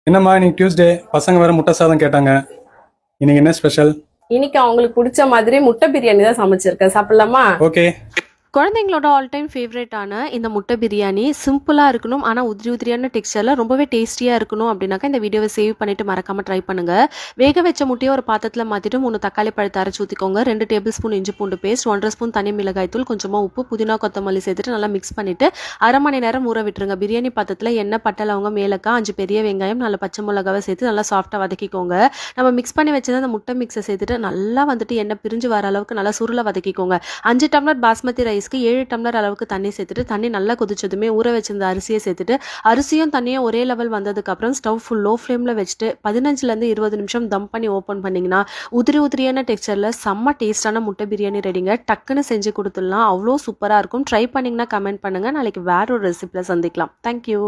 என்னம்மா இன்னைக்கு டியூஸ்டே, பசங்க வேற முட்டை சாதம் கேட்டாங்க. இன்னைக்கு என்ன ஸ்பெஷல்? இன்னைக்கு அவங்களுக்கு பிடிச்ச மாதிரி முட்டை பிரியாணி தான் சமைச்சிருக்கேன். சாப்பிடலாமா? ஓகே. குழந்தைங்களோட ஆல் டைம் ஃபேவரட்டான இந்த முட்டை பிரியாணி சிம்பிளாக இருக்கணும், ஆனால் உதிரி உதிரியான டெக்ஸ்சரில் ரொம்பவே டேஸ்டியாக இருக்கணும் அப்படின்னாக்கா இந்த வீடியோவை சேவ் பண்ணிவிட்டு மறக்காமல் ட்ரை பண்ணுங்கள். வேக வச்ச முட்டையை ஒரு பாத்திரத்தில் மாற்றிட்டு 3 தக்காளி பழத்தை அரைச்சி ஊற்றிக்கோங்க. 2 டேபிள் ஸ்பூன் இஞ்சி பூண்டு பேஸ்ட், 1.5 ஸ்பூன் தனி மிளகாய் தூள், கொஞ்சமாக உப்பு, புதினா கொத்தமல்லி சேர்த்துட்டு நல்லா மிக்ஸ் பண்ணிவிட்டு அரை மணி நேரம் ஊற விட்டுருங்க. பிரியாணி பாத்திரத்தில் எண்ணெய், பட்டை, லவங்கம், ஏலக்காய், 5 பெரிய வெங்காயம், 4 பச்சை மிளகாவை சேர்த்து நல்லா சாஃப்டாக வதக்கிக்கோங்க. நம்ம மிக்ஸ் பண்ணி வச்சது அந்த முட்டை மிக்ஸை சேர்த்துட்டு நல்லா எண்ணெய் பிரிஞ்சு வர அளவுக்கு நல்லா சுருளை வதக்கிக்கோங்க. 5 டம்ளர் பாஸ்மதி ரைஸ்க்கு 7 டம்ளர் அளவுக்கு தண்ணி சேர்த்துட்டு தண்ணி நல்லா கொதிச்சதுமே ஊற வச்சிருந்த அரிசியை சேர்த்துட்டு அரிசியும் தண்ணியும் ஒரே லெவல் வந்ததுக்கு அப்புறம் ஸ்டவ் ஃபுல் லோ ஃப்ளேம்ல வச்சுட்டு 15ல இருந்து 20 நிமிஷம் தம் பண்ணி ஓப்பன் பண்ணீங்கன்னா உதிரி உதிரியான டெக்ஸ்சர்ல செம்ம டேஸ்டான முட்டை பிரியாணி ரெடிங்க. டக்குன்னு செஞ்சு கொடுத்துடலாம். அவ்வளோ சூப்பராக இருக்கும். ட்ரை பண்ணிங்கன்னா கமெண்ட் பண்ணுங்க. நாளைக்கு வேற ஒரு ரெசிபியில் சந்திக்கலாம். தேங்க்யூ.